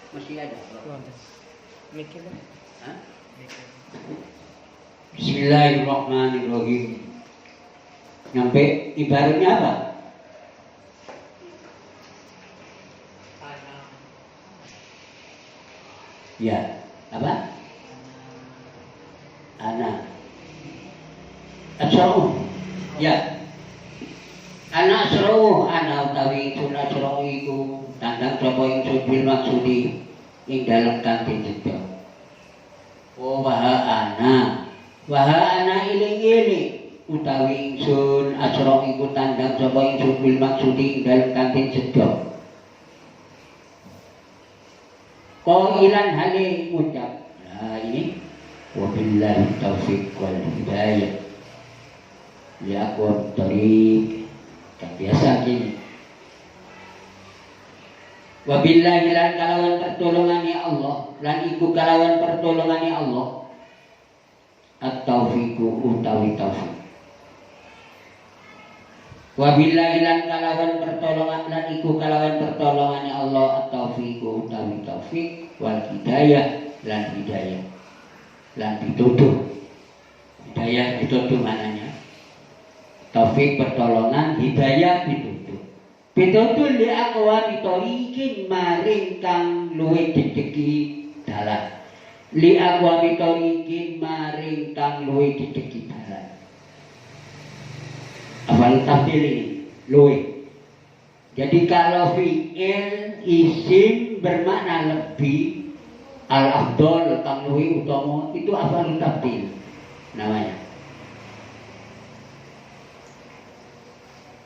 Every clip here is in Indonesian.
Masih ada. Mikir. Hah? Bismillahirrahmanirrahim. Sampai ibaratnya apa? Ya, apa? Anak. Asra'u. Ya. Anak asra'u, anak utawi itu asra'u iku tandang sapa ingsun bil maksudi ing dalem kanthi cedhak. Oh waha ana iling-iling utawi ingsun asra'u iku tandang sapa ingsun bil maksudi ing dalem kanthi cedhak. Qailan hale ngucap. Nah ini wabillahi taufiq wal hidayah. Ya aku dari yang biasa gini. Wabillahi lan kalawan pertolongane Allah, lan iku kalawan pertolongane Allah. At-taufiqu utawi taufik. Wabillahi lan kalawan pertolongan lan iku kalawan pertolongane Allah at-taufiqu utawi taufik wal hidayah lan hidayah. Lan dituduh. Hidayah dituduh mananya? Taufik pertolongan, hidayah dituduh. Pitutur li aqwami thoriqin maring kang luwih dideki dalan. Li aqwami thoriqin maring kang luwih dideki dalan. Afal tafdil ini luwih. Jadi kalau fi'il isim bermakna lebih, al-afdol kang luwih utama itu afal tafdil namanya.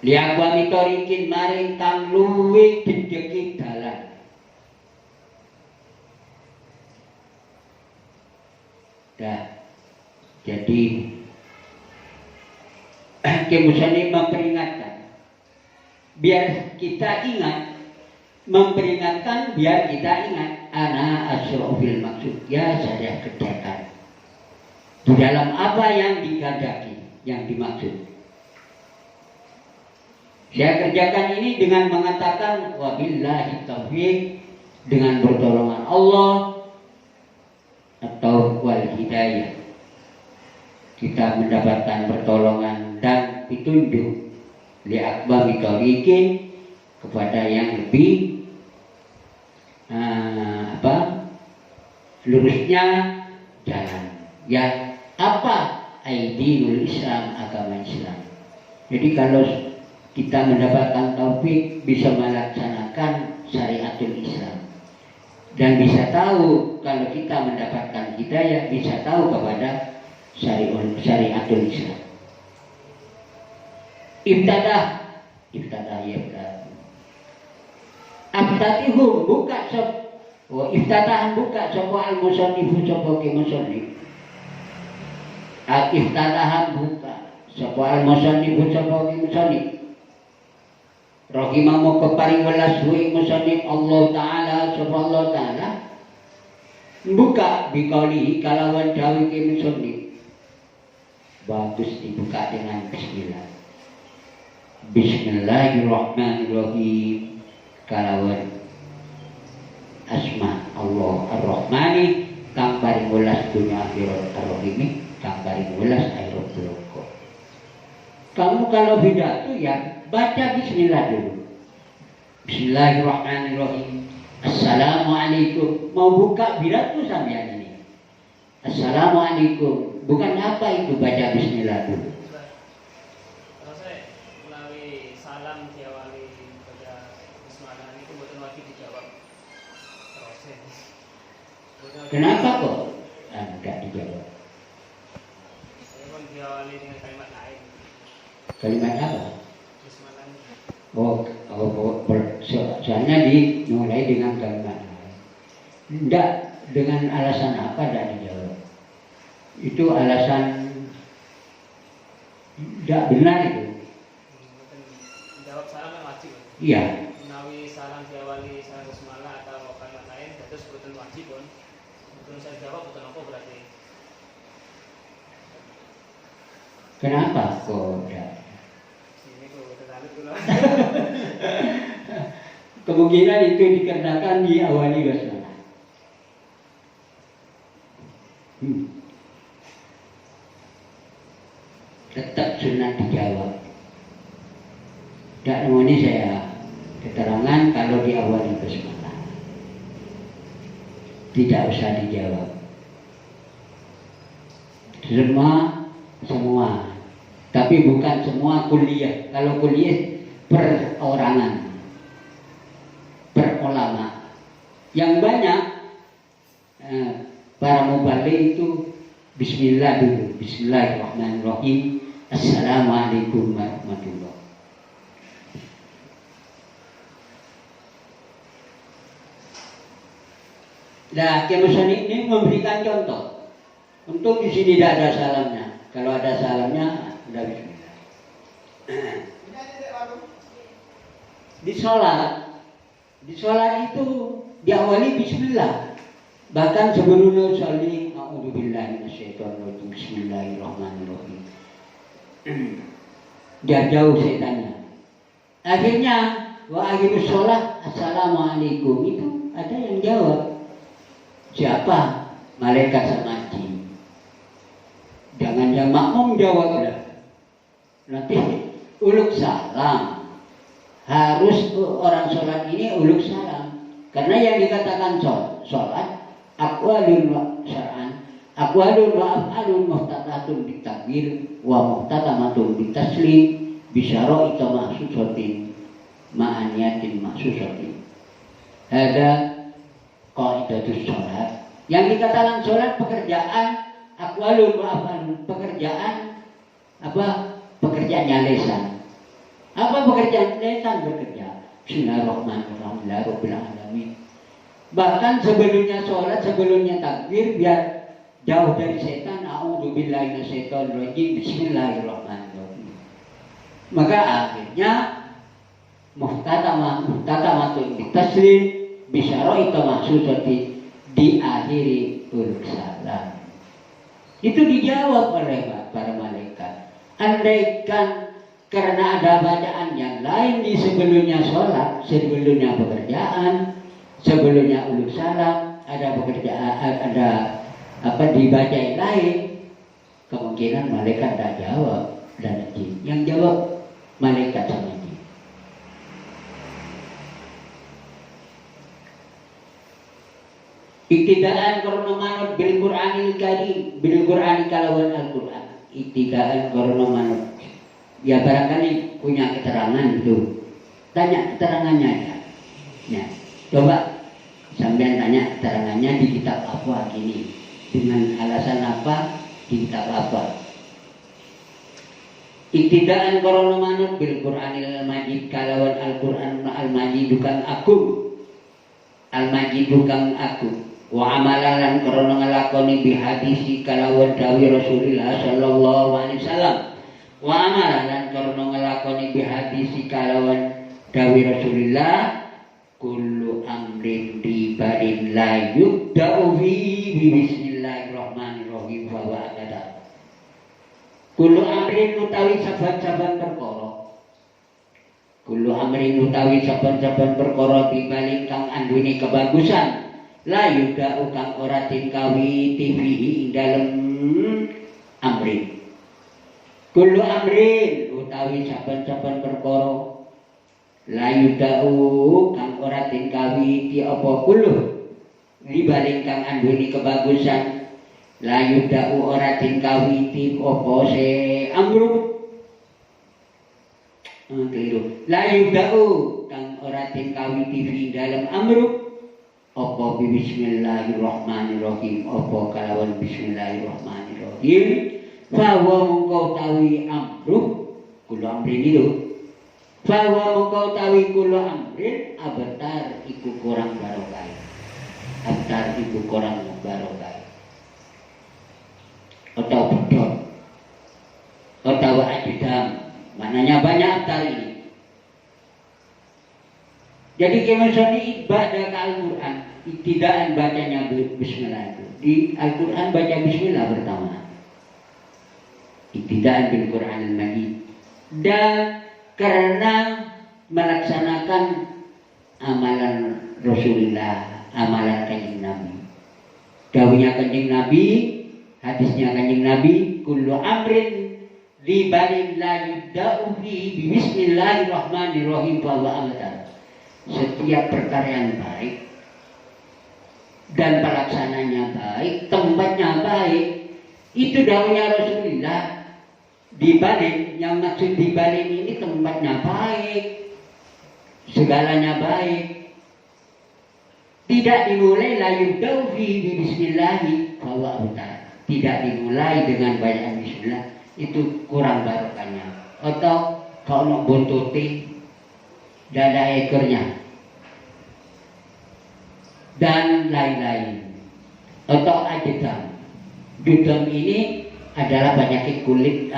Liakwa mitorikin maring kang luwih dideki dalan. Dah. Jadi Kemusani memperingatkan biar kita ingat, memperingatkan biar kita ingat ana asrofil maksud ya saya kerjakan di dalam apa yang dikehendaki, yang dimaksud. Saya kerjakan ini dengan mengatakan wabillahi taufiq, dengan pertolongan Allah atau wal hidayah. Kita mendapatkan pertolongan dan petunjuk li akbami thoriqin kepada yang lebih lurusnya jalan. Ya, apa aidinul Islam, agama Islam. Jadi kalau kita mendapatkan taufik bisa melaksanakan syariatul Islam dan bisa tahu kalau kita mendapatkan hidayah bisa tahu kepada syariatul Islam. Ibtadah ya Abtatihum buka sop iftatahan buka sopo al-musannifu sopo ki musannif. Iftatahan buka sopo al-musannifu sopo ki musannif. Rahimamu keparing welas hu musannif Allah Ta'ala sopo Allah Ta'ala buka bikauli kalawan dawuh ki musannif. Bagus dibuka dengan bismillah. Bismillahirrahmanirrahim. Kalawan asma Allah Ar-Rahmani kang paring welas dunya akhirat Ar-Rahimi kang paring welas akhirat bloko. Kamu kalau pidato ya baca bismillah dulu. Bismillahirrahmanirrahim. Assalamualaikum. Mau buka pidato sampean ini. Assalamualaikum. Bukan apa itu baca bismillah dulu. Kenapa kok? Enggak dijawab. Saya pun diawali dengan kalimat lain. Kalimat apa? Soalnya dimulai dengan kalimat lain. Enggak, dengan alasan apa enggak dijawab? Itu alasan enggak benar itu. Jawab salam yang wajib. Iya. Menawi salam diawali salam bismillah atau kalimat lain, terus betul wajib pun. Betul saya jawab betul apa berarti? Kenapa kok enggak? Ini kok terlalu dulu. Kemungkinan itu dikarenakan diawali basmalah. Tetap sunat dijawab. Tidak ini saya keterangan kalau diawali basmalah. Tidak usah dijawab. Semua. Tapi bukan semua kuliah. Kalau kuliah perorangan, per ulama. Yang banyak para mubalik itu bismillah dulu. Bismillahirrahmanirrahim. Assalamualaikum warahmatullahi. Nah, kemudian ini memberikan contoh. Untuk di sini tidak ada salamnya. Kalau ada salamnya, sudah bismillah. Di sholat itu diawali bismillah. Bahkan sebelumnya sholli a'udzubillahi minasyaitonirrajim. Bismillahirrahmanirrahim. Dia jauh setannya. Akhirnya wa akhirus sholat assalamualaikum, itu ada yang jawab. Siapa? Malaikat sama jin. Jangan yang makmum jawab lah. Nanti uluk salam. Harus orang sholat ini uluk salam. Karena yang dikatakan sholat aqwalun wa syar'an, aqwalun wa af'alun muhtatatun bitakbir wa muhtatamatun bitaslim bisyara ita mahsusatin ma'aniyatin mahsusatin. Ada qaidatus sholat. Yang dikatakan sholat pekerjaan aqwalun wa af'alun, pekerjaan apa? Pekerjaannya lisan. Apa pekerjaan lisan? Bekerja Bismillahirrahmanirrahim Rabbil alamin. Bahkan sebelumnya sholat, sebelumnya takbir, biar jauh dari setan, a'udzubillahi minasyaitonirrajim, bismillahirrahmanirrahim. Maka akhirnya muhtatamatun bitaslim bisyara'i mahsusati, diakhiri uluk salam. Itu dijawab oleh para malaikat. Andaikan karena ada bacaan yang lain di sebelumnya sholat, sebelumnya pekerjaan, sebelumnya uluk salam, ada pekerjaan, ada apa dibaca yang lain, kemungkinan malaikat tak jawab dan jin. Yang jawab malaikat sama jin. Iktidaan karena manut bil Qur'anil Karim, bil Qur'ani kalawan Al-Qur'an. Iktidaan karena manut. Ya barangkali punya keterangan itu. Tanya keterangannya ya. Ya. Coba sampean tanya keterangannya di kitab apa gini. Dengan alasan apa di kitab apa. Iktidaan karena manut bil Qur'anil Majid kalawan Al-Qur'an Al-Majid kang aku. Al-Majid kang aku. Wa amalan karena ngelakoni bihadisi kalawan dawi Rasulullah sallallahu alaihi wasallam. Wa amalan karena ngelakoni bihadisi kalawan dawi Rasulullah kullu amrin dibarin la yubda'u bi bismillahirrahmanirrahim wa wa'ada. Kullu amrin utawi saban-saban perkara. Kullu amrin utawi saban-saban perkara dibaling kang andune kebagusan. La yuda ukang ora tingkawi tivihi ing dalem amrin. Kullu amrin utawi saben-saben perkara la yuda ukang ora tingkawi ti apa kullu dibanding kang anduni kebagusan. La yuda ora tingkawi ti apa se amruk. Keliru. La yuda kang ora tingkawi ti dalem amruk. Apa bismillahirrahmanirrahim, apa kalawan bismillahirrahmanirrahim. Fawa mengkau tawi amruh kulo amrin itu. Fawa mengkau tawi kulo amrin abtar iku kurang barokah. Abtar iku kurang barokah. Atau bedot, atau ajdam, maknanya banyak abtar ini. Jadi kemudian ibadah Al-Quran tidak bacanya bismillah itu. Di Al-Quran baca bismillah pertama. Iktidaan bil Quran al-Majid. Dan karena melaksanakan amalan Rasulullah, amalan Kanjeng Nabi. Dawuhnya Kanjeng Nabi, Hadisnya Kanjeng Nabi, kullu amrin li balin la yubda'u fihi bi bismillahirrahmanirrahim fa huwa abtar. Setiap perkara yang baik dan pelaksananya baik, tempatnya baik, itu dawuhnya Rasulullah. Di balin, yang maksud di balin ini tempatnya baik, segalanya baik. Tidak dimulai la yubda'u fihi bi bismillahi fa huwa abtar. Tidak dimulai dengan banyak bismillah, itu kurang barokahnya. Atau kalau mau buntuti dada ekornya dan lain-lain. Atau ajedam. Judam ini adalah penyakit kulit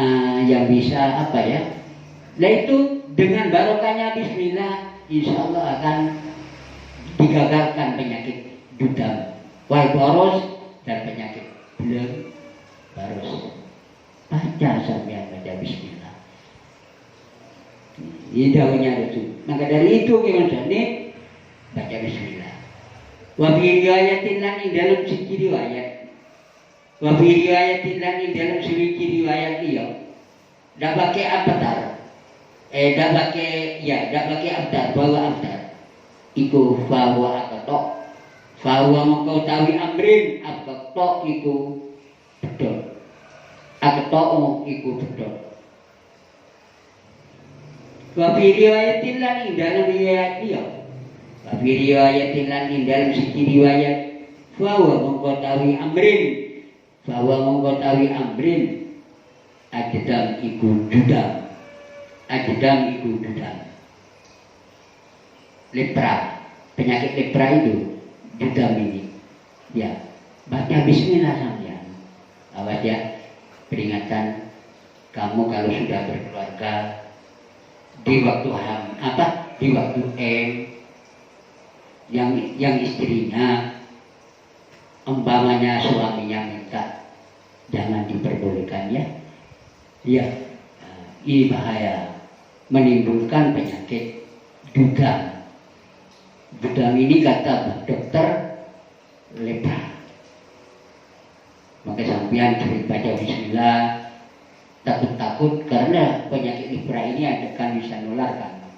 yang bisa apa ya? Nah itu dengan barokahnya bismillah, insya Allah akan digagalkan penyakit judam, wal boros dan penyakit belum harus baca sampai baca bismillah. Ini daunnya itu. Maka dari itu gimana nih baca bismillah. Wa fi riwayatin lan dalam siji riwayat. Wa fi riwayatin lan dalam siji riwayat dia. Dak pakai abtar. Dak pakai abtar, bawa abtar. Iku fawa akatok. Fawa mongko tawi amrin akatok iku betul. Akatok iku betul. Wa fi riwayatin lan dalam riwayat dia. Wa fi riwayatin lan dalam siji riwayat fawa mongko tawi amrin. Fawa mongko tawi amrin ajdam iku dudam. Ajdam iku dudam. Lepra, penyakit lepra itu dudam ini. Ya, baca bismillah sampean. Awas ya, peringatan kamu kalau sudah berkeluarga di waktu di waktu yang istrinya umpamanya suaminya minta jangan diperbolehkan ya. Ya, ini bahaya, menimbulkan penyakit dudam. Dudam ini kata dokter lepra. Maka sampean sering baca bismillah, takut-takut karena penyakit lepra ini akan bisa menularkan.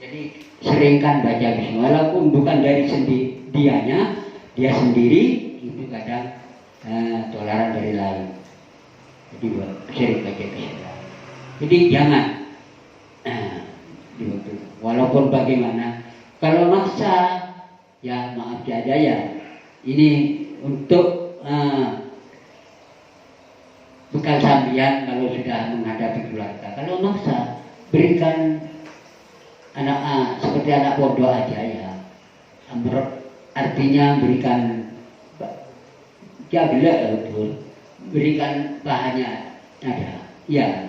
Jadi seringkan baca bismillah, walaupun bukan dari dia sendiri itu kadang tularan dari lain. Jadi sering baca bismillah. Jadi jangan walaupun bagaimana, kalau maksa ya maaf saja ya. Ini untuk bekal sambian kalau sudah menghadapi keluarga. Kalau maksa, berikan anak seperti anak pondok aja ya. Artinya berikan ya bila betul, berikan bahannya ada. Ya,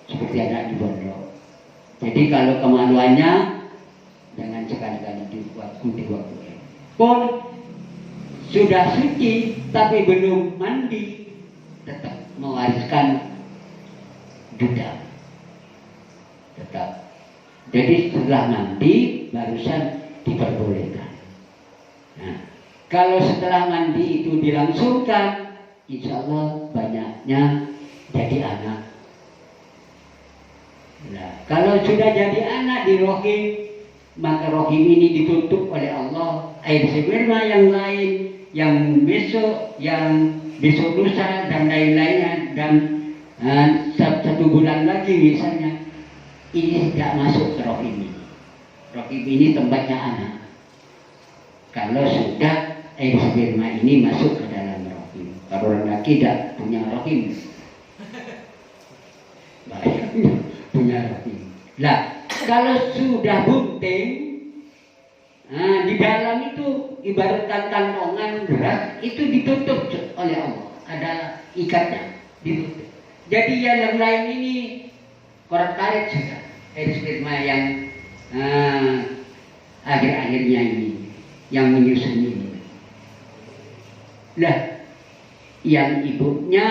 seperti anak di pondok. Jadi kalau kemaluannya jangan sekali-kali dibuat di waktu ini. Pun sudah suci tapi belum mandi, tetap mewariskan dudam. Tetap. Jadi setelah mandi barusan diperbolehkan. Nah, kalau setelah mandi itu dilangsungkan, insya Allah banyaknya jadi anak. Nah, kalau sudah jadi anak di rohim, maka rohim ini ditutup oleh Allah. Air sperma yang lain, yang besok lusa dan lain-lainnya, dan satu bulan lagi misalnya, ini tidak masuk ke rohim ini. Rohim ini tempatnya anak. Kalau sudah air sperma ini masuk ke dalam rohim, kalau orang laki tidak punya rohim, bahayanya punya rohim. Lah, kalau sudah bunting, di dalam itu ibaratkan kantongan beras itu ditutup oleh Allah, ada ikatnya, ditutup. Jadi yang lain ini korak karet sudah air sperma yang akhir-akhirnya ini yang menyusun ini. Lah, yang ibunya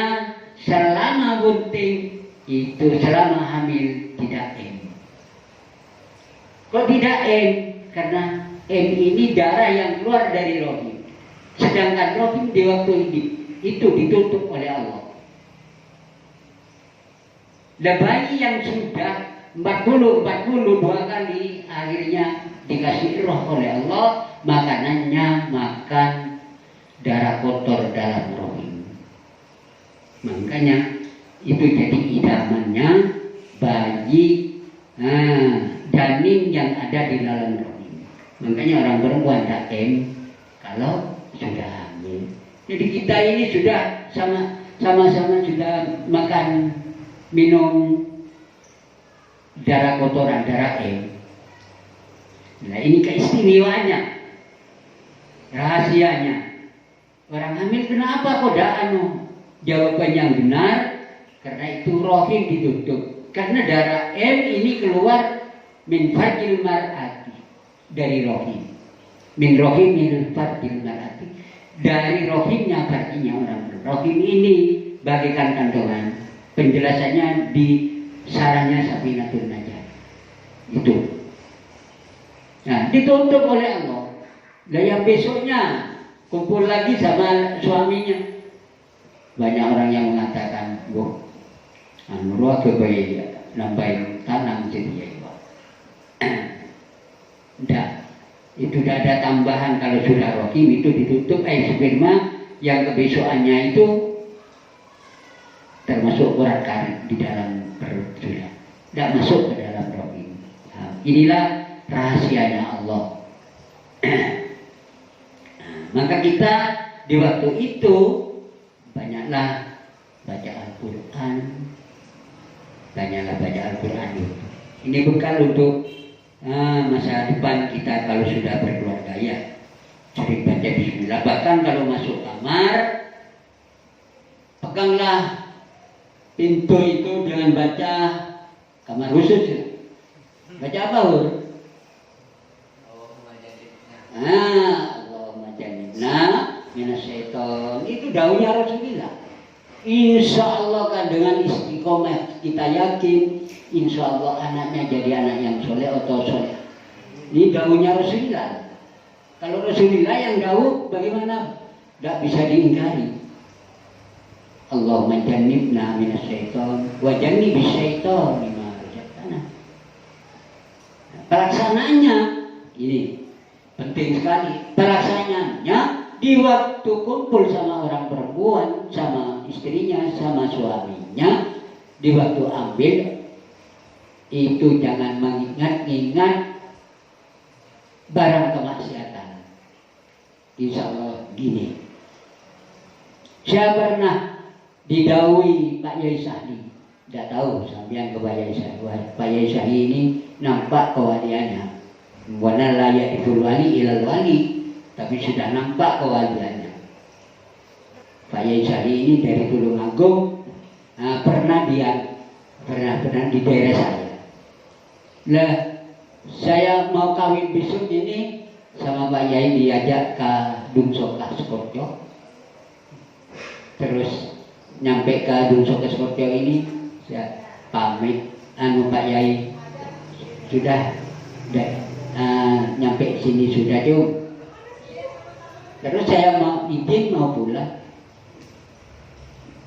selama bunting itu selama hamil tidak Kok tidak karena ini darah yang keluar dari rohim. Sedangkan rohim di waktu itu ditutup oleh Allah. Dan bayi yang sudah 42 kali akhirnya dikasih roh oleh Allah, makanannya makan darah kotor dalam rahim. Makanya itu jadi idamannya bayi janin yang ada di dalam rahim. Makanya orang perempuan daim kalau sudah hamil. Jadi kita ini sudah sama-sama sudah makan minum darah kotoran, darah Nah ini keistimewaannya, rahasianya. Orang hamil kenapa kok jawaban yang benar? Karena itu rahim ditutup. Karena darah ini keluar min farjil mar'ati, dari rahim. Min rahim min farjil mar'ati, dari rahimnya farjinya orang. Rahim ini bagaikan kandungan. Penjelasannya di sarahnya Safinatul Najah. Itu. Nah, ditutup oleh Allah. Nah, yang besoknya kumpul lagi sama suaminya. Banyak orang yang mengatakan, "Wah, ruah kebaik nambahin tanam jadi ya." Enggak. Itu tidak ada tambahan kalau sudah rohim itu ditutup sperma yang kebesokannya itu termasuk urat karet di dalam perut sudah. Tidak masuk ke dalam rahim. Nah, inilah rahasianya Allah. Maka kita di waktu itu banyaklah baca Al-Quran. Banyaklah baca Al-Quran itu. Ini bekal untuk masa depan kita kalau sudah berkeluarga ya. Sering baca bismillah. Bahkan kalau masuk kamar, peganglah pintu itu dengan baca kamar khusus. Baca apa, Hur? Allahumma jannibna minasyaiton. Itu daunnya Rasulullah. Insya Allah kan dengan istiqomah kita yakin, insya Allah anaknya jadi anak yang soleh atau soleh. Ini daunnya Rasulullah. Kalau Rasulullah yang daun bagaimana? Tidak bisa diingkari. Allahumma jannibna minasyaiton wa jannibis syaiton mimma razaqtana. Pelaksanaannya ini penting sekali. Pelaksanaannya di waktu kumpul sama orang perempuan, sama istrinya, sama suaminya, di waktu ambil itu jangan mengingat-ingat barang kemaksiatan. Insya Allah gini. Saya pernah didawi Pak Yai Sahli, tidak tahu sampai ke Pak Yai Sahli. Pak Yai Sahli ini nampak kewaliannya, wana layak dikul wali ilal wali, tapi sudah nampak kewaliannya. Pak Yai Sahli ini dari Tulungagung, pernah di daerah saya. Lah saya mau kawin besok ini sama Pak Yai diajak ke Dungsok Skorjo. Terus nyampe ke Dungsok Skorjo ini saya pamit Pak Yai sudah nyampe sini sudah jauh. Terus saya mau izin mau pulang.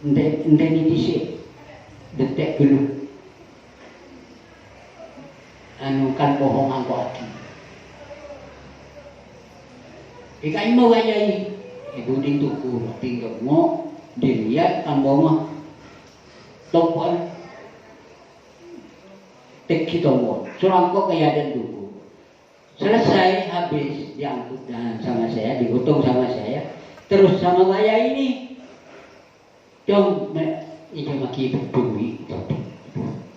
Enteni disik detek dulu. Kan bohong aku lagi. Ikan mau Yai ibu dituku tinggal mau dilihat kan bawa tombol teki tombol surangkok kayak ada dulu. Selesai habis diangkut sama saya, dihitung sama saya, terus sama saya ini dong ini maki berdui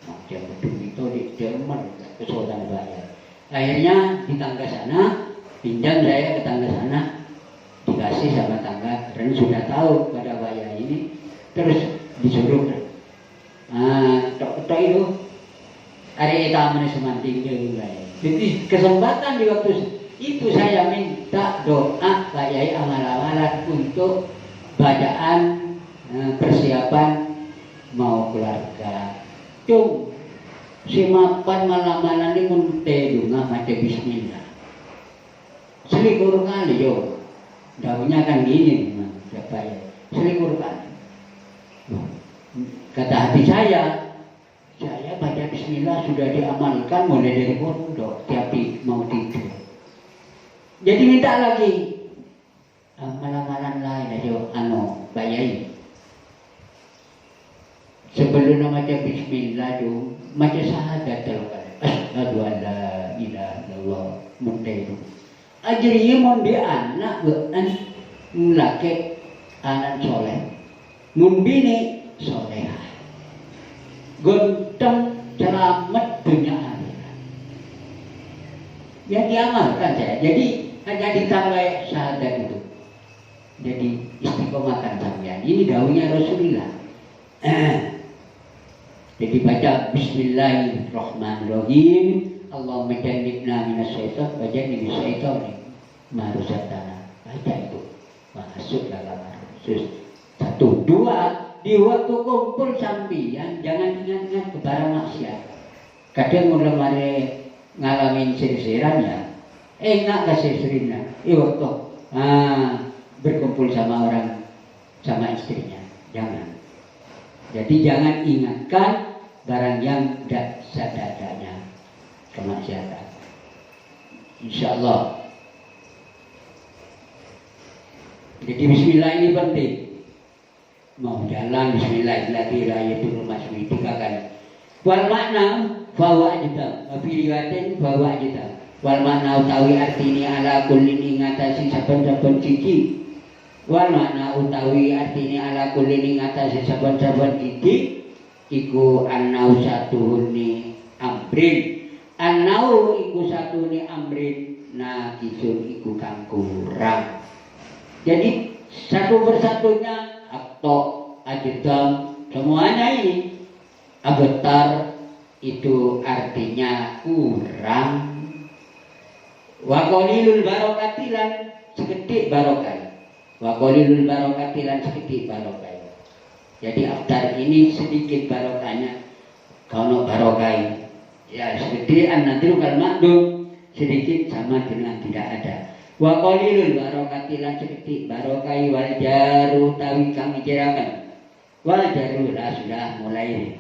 macam berdui itu di Jerman kesulitan bayar. Akhirnya di tangga sana pinjam saya ke tangga sana, dikasih sama tangga karena sudah tahu pada bayar ini, terus disuruh tok itu hari taman semanting juga. Jadi kesempatan di waktu itu saya minta doa Pak Yai amal-amalan untuk bacaan persiapan mau keluarga. Cung si mapan malam-malam ini munte dunga maca bismillah. Selikur kali yo. Daunnya kan gini siapa ya. Selingkurkan. Kata hati saya baca bismillah sudah diamalkan mulai dari pondok tiap mau tidur. Jadi minta lagi amalan-amalan lain aja bayai. Sebelum membaca bismillah itu baca syahadat terus. Asyhadu an la ilaha illallah mutaidu. Ajrinya mun di anak bean laki anak soleh. Mun bini solehah. Gonteng selamat dunia akhirat. Yang diamalkan saya. Jadi hanya ditambah syahadat itu. Jadi istiqomahkan sampean. Ini dawuhnya Rasulullah. Jadi baca Bismillahirrahmanirrahim. Allahumma jannibna minasyaitan wa jannibis syaitan ma razaqtana. Baca itu. Masuk dalam Rasul. 1, 2. Di waktu kumpul sambian jangan ingat-ingat kepada maksiat. Kadang mulai mari ngalamin sirsirannya, enggak kasih sirina. Waktu berkumpul sama orang, sama istrinya, jangan. Jadi jangan ingatkan barang yang tidak sadadanya kemaksiatan. Insya Allah. Jadi Bismillah ini penting. Mau jalan Bismillahirrahmanirrahim masmi 3 kali. Wal makna bahwa kita, afiliatin bahwa kita. Wal makna utawi artini ala kulli ngatasi saben-saben siji. Wal makna utawi artini ala kulli ngatasi saben-saben siji iku annau satuhuni amrin. Annau iku satune amrin nakisun iku kang kurang. Jadi satu persatunya atau ajdam semuanya ini abtar itu artinya kurang. Wa qalilul barakatilan seketik barokai. Wa qalilul barakatilan seketik barokai. Jadi abtar ini sedikit barokahnya. Kalau barokai ya seketik an-nadru kal ma'dum sedikit sama dengan tidak ada. Wa qalilul barakatilan seketik barokai wal jaru tawi kami jerakan. Wal jaru lah sudah mulai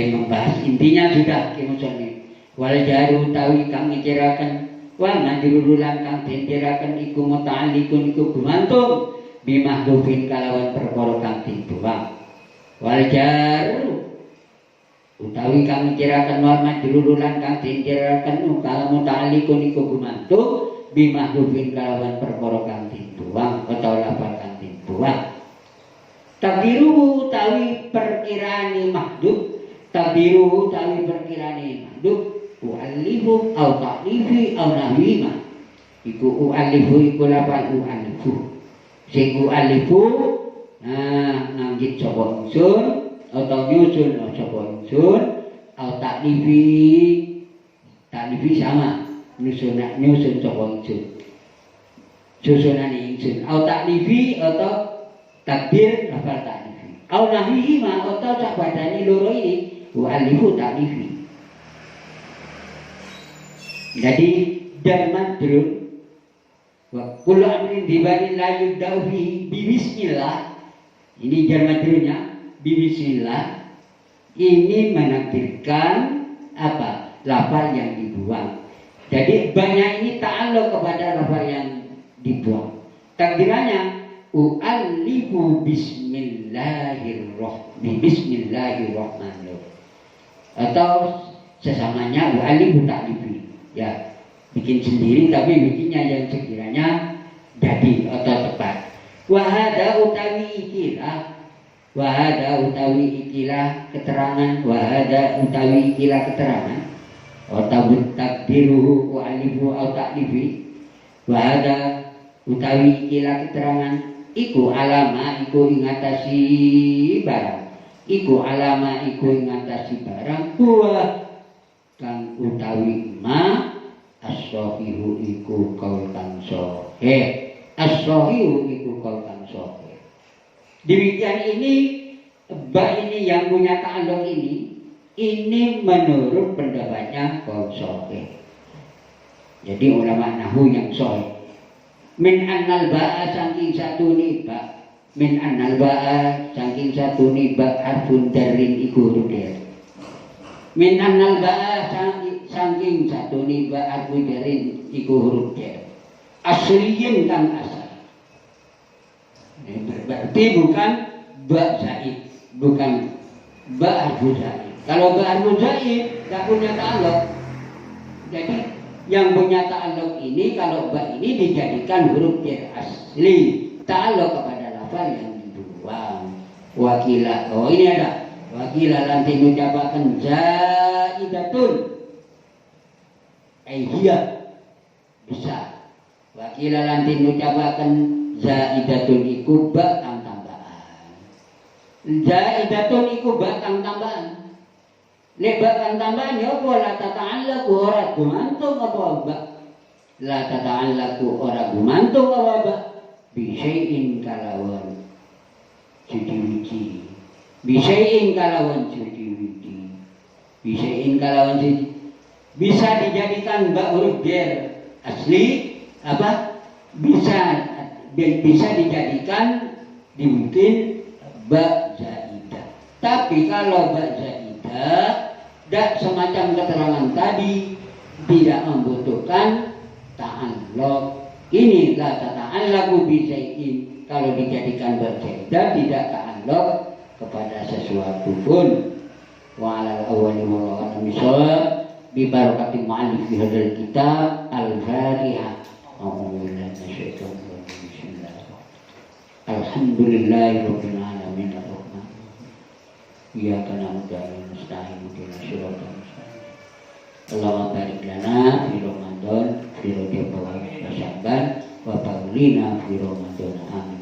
membahas intinya sudah kemudian. Wal jaru tawi kami jerakan wal majrurulan kang jerakan iku muta'alliqun iku gumantung bimahdufin kalawan perkara kang dibuang. Wal jaru utawi kami jerakan wal majrurulan kang jerakan kalawan muta'alliqun iku gumantung bimahdufin kalawan perkara kang dibuang atau lafal kang dibuang. Takdiru tawi perkiraane mahdhuf, takdiru tawi perkiraane mahdhuf, u'allifu au ta'lifi au nahwima. Iku u'allifu iku lafal u'allifu. Sing u'allifu nganggit sapa ingsun atau nyusun sapa ingsun, au ta'lifi sama. Nyusun sapa ingsun susunane ingsun au taklifi atau takbir lafal taklifi au nahwihi ma atau sak badane loro ini walifu taklifi. Jadi dan madrun wa kullu amrin dibani la yudau fi bismillah. Ini jar madrunnya bismillah ini menakdirkan apa lafal yang dibuang. Jadi banyak ini ta'alluq kepada lafaz yang dibuang. Takdirannya u'allifu bismillahirrahmanirrahim. Atau sesamanya u'allifu ta'lifi. Ya, bikin sendiri tapi bikinnya yang sekiranya jadi atau tepat. Wahada utawi ikilah keterangan. Wahada utawi ikilah keterangan. Otabut takdiruhu wa alifu au ta'lifi wa hada utawi ikilah keterangan iku alama iku ingatasi barang kuwa kang utawi ma as-sahihu iku kaul kang sahih. As-sahihu iku kaul kang sahih. Demikian ini yang punya ta'alluq ini menurut pendapatnya kaum sahih. Jadi ulama nahwu yang sahih min annal ba'a saking satu ni ba min annal ba'a saking satune ba harfun darin iku huruf der. Min annal ba'a saking satune ba harfun darin iku huruf der. Asliyin kang asal. Berarti bukan ba zaid, bukan ba harfun zaid. Kalau ba harfun zaid tak punya ta'alluq. Jadi yang punya ta'alluq ini kalau ba ini dijadikan huruf der asli, ta'alluq kepada yang dibuang. Wakila, oh ini ada wakila nanti mengucapkan zaidatun hiya bisa. Wakila nanti mengucapkan zaidatun iku ba kang tambahan. Zaidatun iku ba kang tambahan. Nek ba kang tambahan ya apa la tata'allaqu ora gumantung apa ba. La tata'allaqu ora gumantung apa ba. Bisyai'in kalawan suci-suci. Bisyai'in kalawan suci-suci. Bisyai'in kalawan suci. Bisa dijadikan ba huruf ger asli apa? Bisa dijadikan dibikin ba zaidah. Tapi kalau ba zaidah dak semacam keterangan tadi tidak membutuhkan ta'alluq. Ini la tata'allaqu bi syai'in, kalau dijadikan berzaidah tidak ta'alluq kepada sesuatu pun. Wa 'alal awwali wa 'ala misal bi barakati ma'alif fi hadzal kitab al-Fatihah. Alhamdulillahirabbil alamin ar-rahman. Iyyaka na'budu wa iyyaka nasta'in ihdinas siratal mustaqim. Allahumma barik lana fi Ramadan fi Rajab wa Sya'ban wa baghfir lana fi Ramadan. Amin.